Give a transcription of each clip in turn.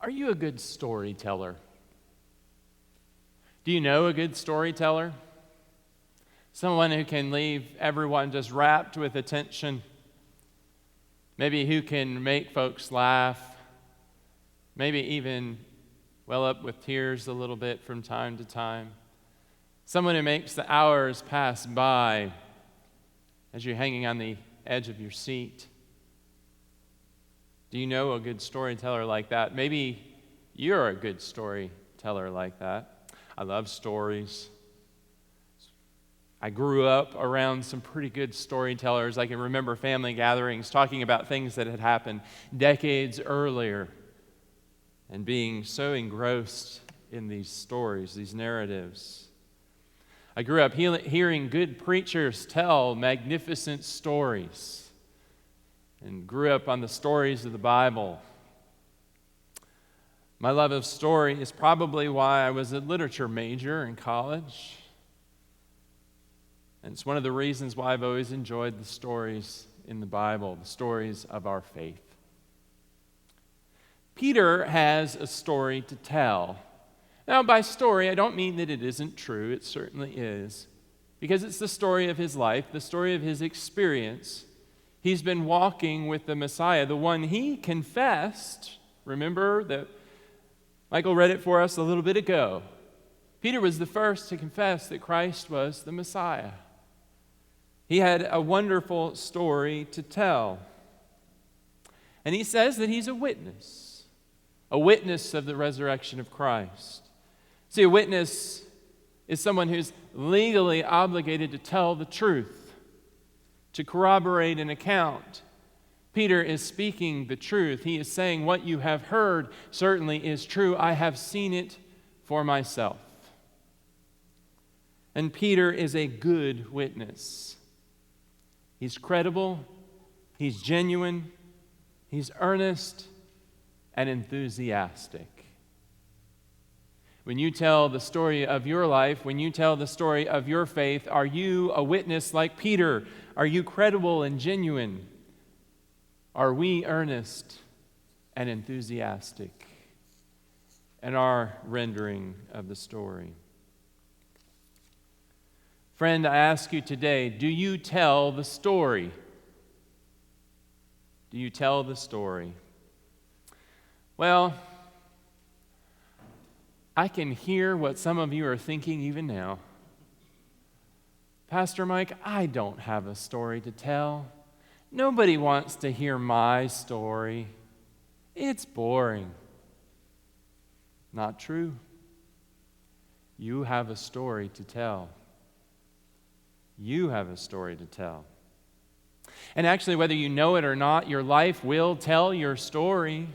Are you a good storyteller? Do you know a good storyteller? Someone who can leave everyone just rapt with attention. Maybe who can make folks laugh. Maybe even well up with tears a little bit from time to time. Someone who makes the hours pass by as you're hanging on the edge of your seat. Do you know a good storyteller like that? Maybe you're a good storyteller like that. I love stories. I grew up around some pretty good storytellers. I can remember family gatherings talking about things that had happened decades earlier and being so engrossed in these stories, these narratives. I grew up hearing good preachers tell magnificent stories and grew up on the stories of the Bible. My love of story is probably why I was a literature major in college. And it's one of the reasons why I've always enjoyed the stories in the Bible, the stories of our faith. Peter has a story to tell. Now, by story, I don't mean that it isn't true. It certainly is. Because it's the story of his life, the story of his experience. He's been walking with the Messiah, the one he confessed. Remember that Michael read it for us a little bit ago. Peter was the first to confess that Christ was the Messiah. He had a wonderful story to tell. And he says that he's a witness of the resurrection of Christ. See, a witness is someone who's legally obligated to tell the truth, to corroborate an account. Peter is speaking the truth. He is saying, what you have heard certainly is true. I have seen it for myself. And Peter is a good witness. He's credible, he's genuine, he's earnest, and enthusiastic. When you tell the story of your life, when you tell the story of your faith, are you a witness like Peter? Are you credible and genuine? Are we earnest and enthusiastic in our rendering of the story? Friend, I ask you today, do you tell the story? Do you tell the story? Well, I can hear what some of you are thinking even now. Pastor Mike, I don't have a story to tell. Nobody wants to hear my story. It's boring. Not true. You have a story to tell. You have a story to tell. And actually, whether you know it or not, your life will tell your story.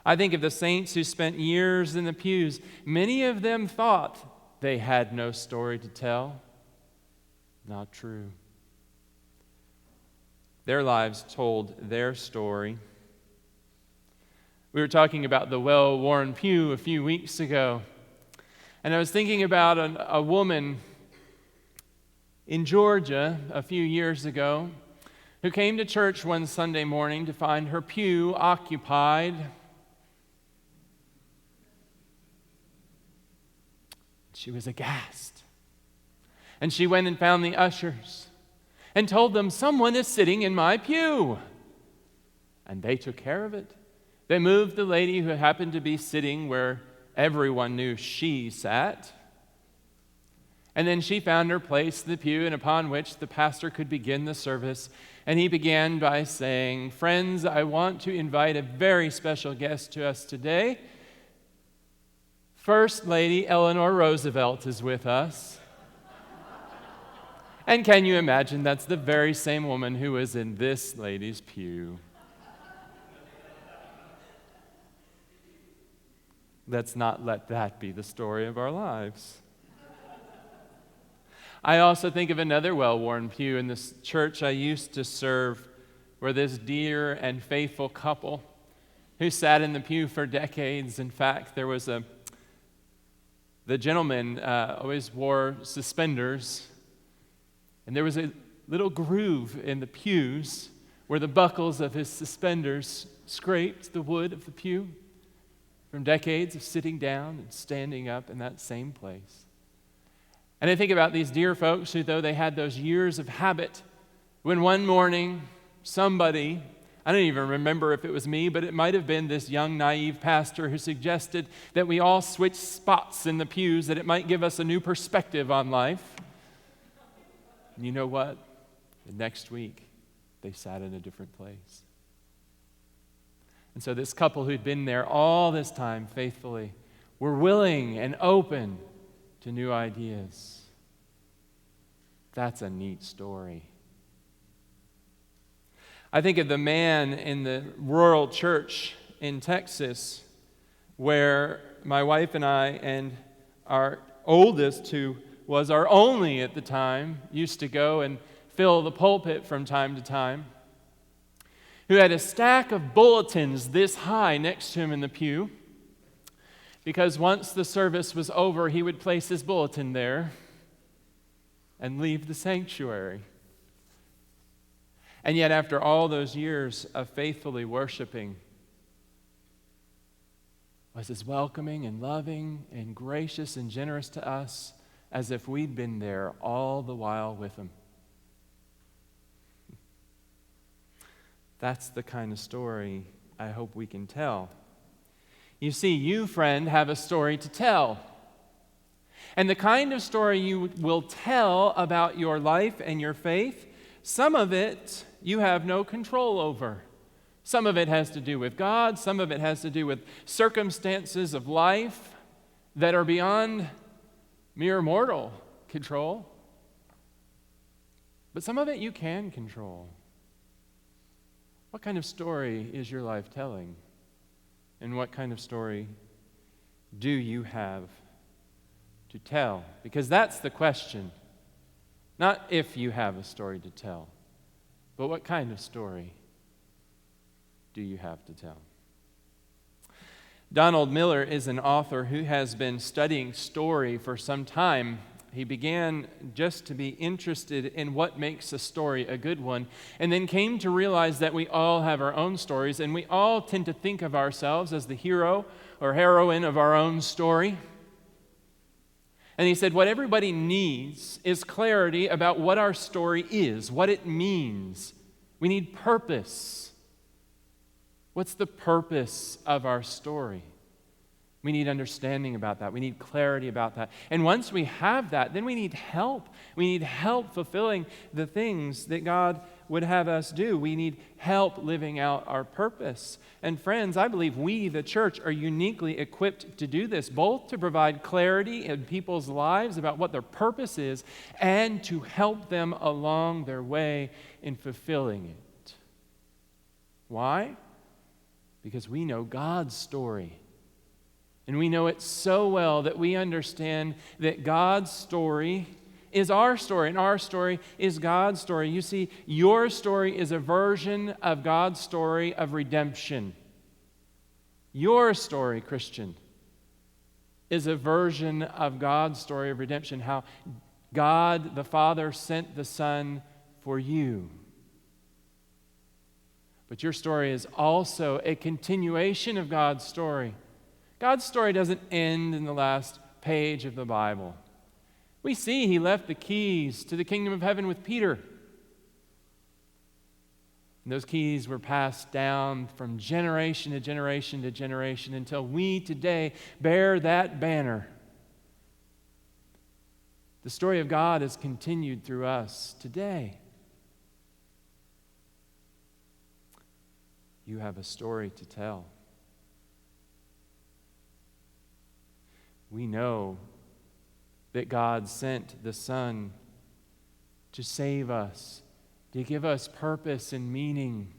I think of the saints who spent years in the pews. Many of them thought they had no story to tell. Not true. Their lives told their story. We were talking about the well-worn pew a few weeks ago, and I was thinking about a woman in Georgia a few years ago who came to church one Sunday morning to find her pew occupied. She was aghast. And she went and found the ushers and told them, someone is sitting in my pew. And they took care of it. They moved the lady who happened to be sitting where everyone knew she sat. And then she found her place in the pew, and upon which the pastor could begin the service. And he began by saying, friends, I want to invite a very special guest to us today. First Lady Eleanor Roosevelt is with us. And can you imagine, that's the very same woman who was in this lady's pew. Let's not let that be the story of our lives. I also think of another well-worn pew in this church I used to serve, where this dear and faithful couple who sat in the pew for decades. In fact, there was the gentleman always wore suspenders, and there was a little groove in the pews where the buckles of his suspenders scraped the wood of the pew from decades of sitting down and standing up in that same place. And I think about these dear folks who, though they had those years of habit, when one morning somebody, I don't even remember if it was me, but it might have been this young, naive pastor who suggested that we all switch spots in the pews, that it might give us a new perspective on life. And you know what? The next week, they sat in a different place. And so this couple who'd been there all this time faithfully were willing and open to new ideas. That's a neat story. I think of the man in the rural church in Texas where my wife and I and our oldest, who was our only at the time, used to go and fill the pulpit from time to time, who had a stack of bulletins this high next to him in the pew, because once the service was over, he would place his bulletin there and leave the sanctuary. And yet, after all those years of faithfully worshiping, was as welcoming and loving and gracious and generous to us as if we'd been there all the while with him. That's the kind of story I hope we can tell. You see, you, friend, have a story to tell. And the kind of story you will tell about your life and your faith, some of it you have no control over. Some of it has to do with God. Some of it has to do with circumstances of life that are beyond mere mortal control. But some of it you can control. What kind of story is your life telling? And what kind of story do you have to tell? Because that's the question. Not if you have a story to tell, but what kind of story do you have to tell? Donald Miller is an author who has been studying story for some time. He began just to be interested in what makes a story a good one, and then came to realize that we all have our own stories, and we all tend to think of ourselves as the hero or heroine of our own story. And he said, what everybody needs is clarity about what our story is, what it means. We need purpose. What's the purpose of our story? We need understanding about that. We need clarity about that. And once we have that, then we need help. We need help fulfilling the things that God would have us do. We need help living out our purpose. And friends, I believe we, the church, are uniquely equipped to do this, both to provide clarity in people's lives about what their purpose is and to help them along their way in fulfilling it. Why? Because we know God's story. And we know it so well that we understand that God's story is our story, and our story is God's story. You see, your story is a version of God's story of redemption. Your story, Christian, is a version of God's story of redemption, how God the Father sent the Son for you. But your story is also a continuation of God's story. God's story doesn't end in the last page of the Bible. We see he left the keys to the kingdom of heaven with Peter. And those keys were passed down from generation to generation to generation until we today bear that banner. The story of God is continued through us today. You have a story to tell. We know that God sent the Son to save us, to give us purpose and meaning.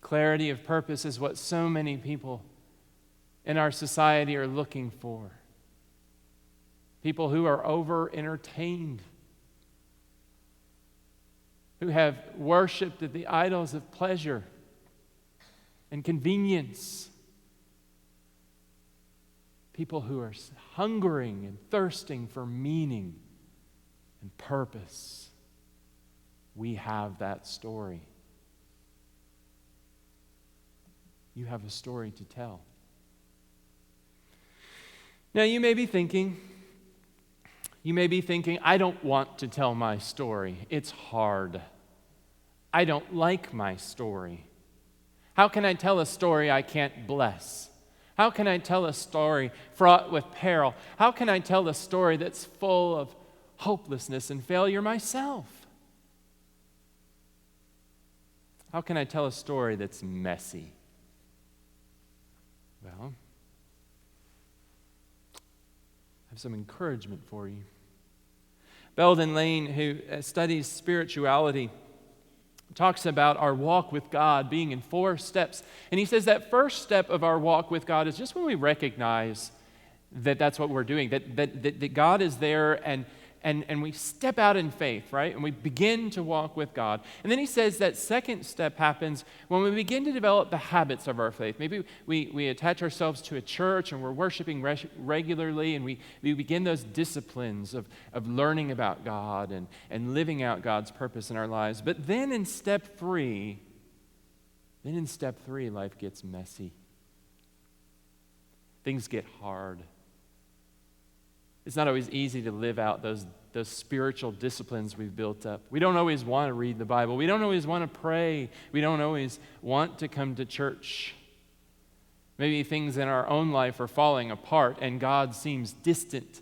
Clarity of purpose is what so many people in our society are looking for. People who are over-entertained, who have worshiped at the idols of pleasure and convenience. People who are hungering and thirsting for meaning and purpose. We have that story. You have a story to tell. Now, you may be thinking, I don't want to tell my story. It's hard. I don't like my story. How can I tell a story I can't bless? How can I tell a story fraught with peril? How can I tell a story that's full of hopelessness and failure myself? How can I tell a story that's messy? Well, I have some encouragement for you. Belden Lane, who studies spirituality, talks about our walk with God being in 4 steps. And he says that first step of our walk with God is just when we recognize that that's what we're doing, that God is there, and we step out in faith, right? And we begin to walk with God. And then he says that second step happens when we begin to develop the habits of our faith. Maybe we attach ourselves to a church and we're worshiping regularly, and we begin those disciplines of learning about God and living out God's purpose in our lives. But then in step 3, life gets messy. Things get hard. It's not always easy to live out those spiritual disciplines we've built up. We don't always want to read the Bible. We don't always want to pray. We don't always want to come to church. Maybe things in our own life are falling apart and God seems distant.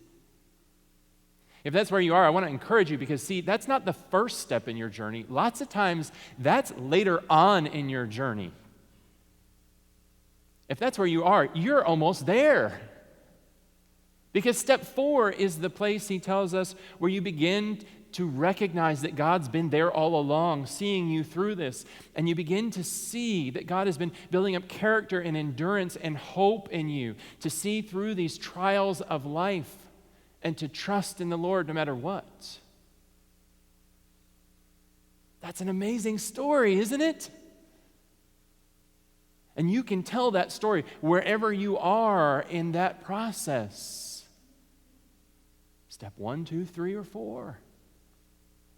If that's where you are, I want to encourage you, because see, that's not the first step in your journey. Lots of times, that's later on in your journey. If that's where you are, you're almost there. Because step 4 is the place, he tells us, where you begin to recognize that God's been there all along, seeing you through this. And you begin to see that God has been building up character and endurance and hope in you to see through these trials of life and to trust in the Lord no matter what. That's an amazing story, isn't it? And you can tell that story wherever you are in that process. Step 1, 2, 3, or 4.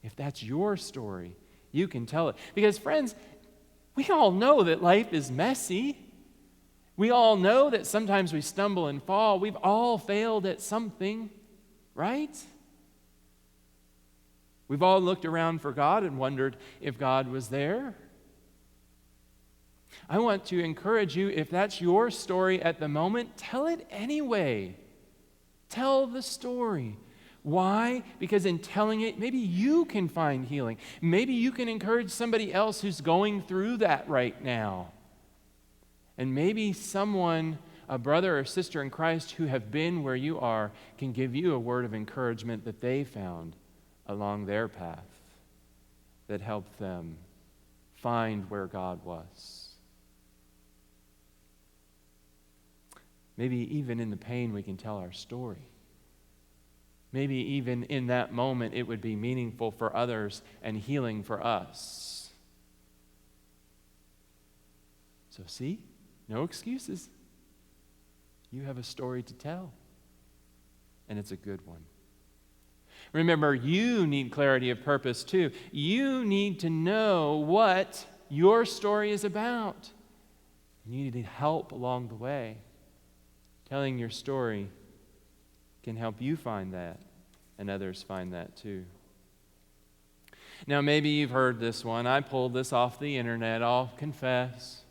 If that's your story, you can tell it. Because friends, we all know that life is messy. We all know that sometimes we stumble and fall. We've all failed at something, right? We've all looked around for God and wondered if God was there. I want to encourage you, if that's your story at the moment, tell it anyway. Tell the story. Why? Because in telling it, maybe you can find healing. Maybe you can encourage somebody else who's going through that right now. And maybe someone, a brother or sister in Christ who have been where you are, can give you a word of encouragement that they found along their path that helped them find where God was. Maybe even in the pain we can tell our story. Maybe even in that moment it would be meaningful for others and healing for us. So see, no excuses. You have a story to tell, and it's a good one. Remember, you need clarity of purpose too. You need to know what your story is about. You need help along the way. Telling your story can help you find that, and others find that too. Now, maybe you've heard this one. I pulled this off the internet, I'll confess.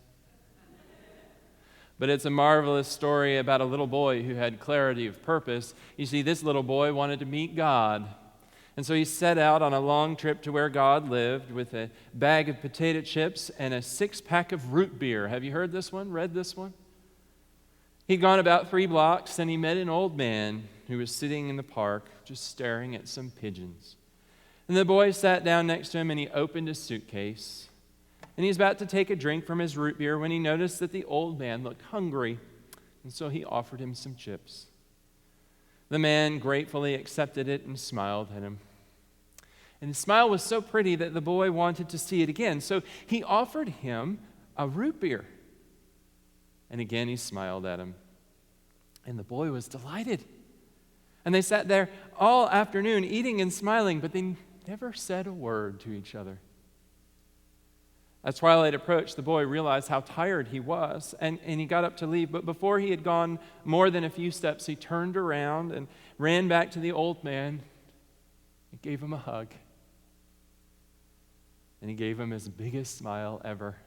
But it's a marvelous story about a little boy who had clarity of purpose. You see, this little boy wanted to meet God. And so he set out on a long trip to where God lived with a bag of potato chips and a 6-pack of root beer. Have you heard this one? Read this one? He'd gone about 3 blocks and he met an old man who was sitting in the park just staring at some pigeons. And the boy sat down next to him and he opened his suitcase. And he was about to take a drink from his root beer when he noticed that the old man looked hungry. And so he offered him some chips. The man gratefully accepted it and smiled at him. And his smile was so pretty that the boy wanted to see it again. So he offered him a root beer. And again, he smiled at him. And the boy was delighted. And they sat there all afternoon eating and smiling, but they never said a word to each other. As twilight approached, the boy realized how tired he was, and he got up to leave. But before he had gone more than a few steps, he turned around and ran back to the old man and gave him a hug. And he gave him his biggest smile ever.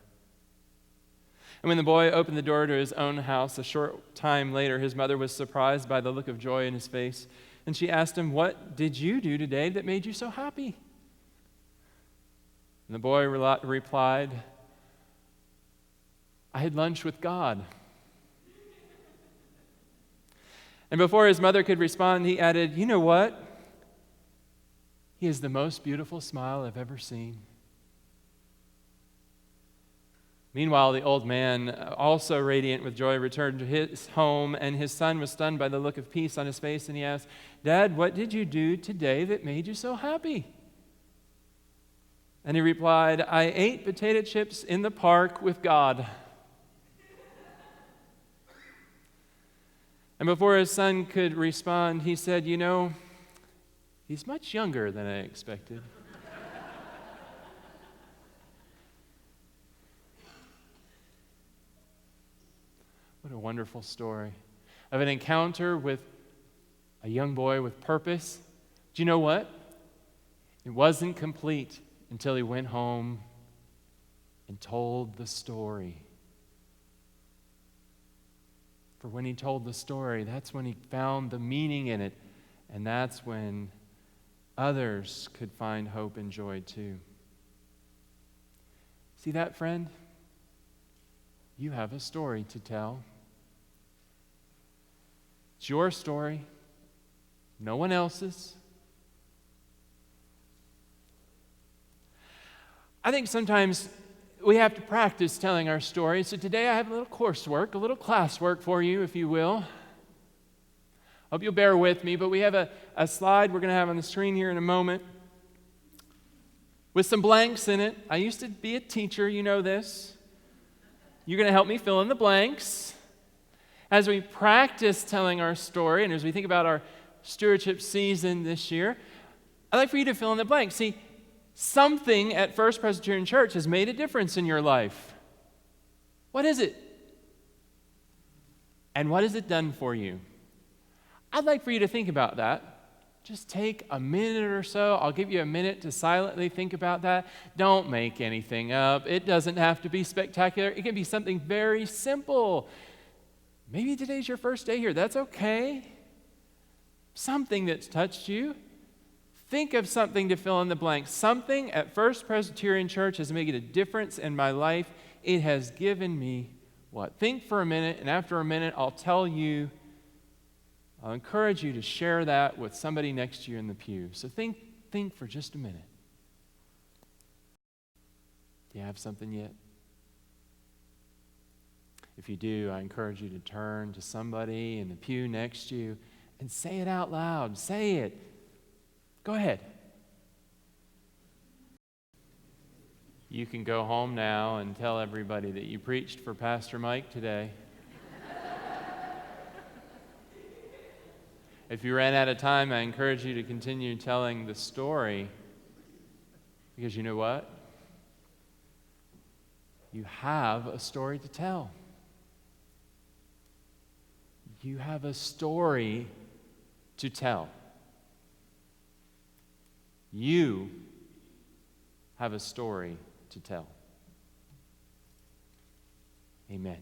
And when the boy opened the door to his own house a short time later, his mother was surprised by the look of joy in his face. And she asked him, "What did you do today that made you so happy?" And the boy replied, "I had lunch with God." And before his mother could respond, he added, "You know what? He has the most beautiful smile I've ever seen." Meanwhile, the old man, also radiant with joy, returned to his home, and his son was stunned by the look of peace on his face, and he asked, "Dad, what did you do today that made you so happy?" And he replied, "I ate potato chips in the park with God." And before his son could respond, he said, "You know, he's much younger than I expected." What a wonderful story of an encounter with a young boy with purpose. Do you know what? It wasn't complete until he went home and told the story. For when he told the story, that's when he found the meaning in it, and that's when others could find hope and joy too. See that, friend? You have a story to tell. It's your story, no one else's. I think sometimes we have to practice telling our story. So today I have a little coursework, a little classwork for you, if you will. Hope you'll bear with me, but we have a slide we're going to have on the screen here in a moment with some blanks in it. I used to be a teacher, you know this. You're going to help me fill in the blanks. As we practice telling our story and as we think about our stewardship season this year, I'd like for you to fill in the blanks. See, something at First Presbyterian Church has made a difference in your life. What is it? And what has it done for you? I'd like for you to think about that. Just take a minute or so. I'll give you a minute to silently think about that. Don't make anything up. It doesn't have to be spectacular. It can be something very simple. Maybe today's your first day here. That's okay. Something that's touched you. Think of something to fill in the blank. Something at First Presbyterian Church has made a difference in my life. It has given me what? Think for a minute, and after a minute, I'll encourage you to share that with somebody next to you in the pew. So think for just a minute. Do you have something yet? If you do, I encourage you to turn to somebody in the pew next to you and say it out loud. Say it. Go ahead. You can go home now and tell everybody that you preached for Pastor Mike today. If you ran out of time, I encourage you to continue telling the story, because you know what? You have a story to tell. You have a story to tell. You have a story to tell. Amen.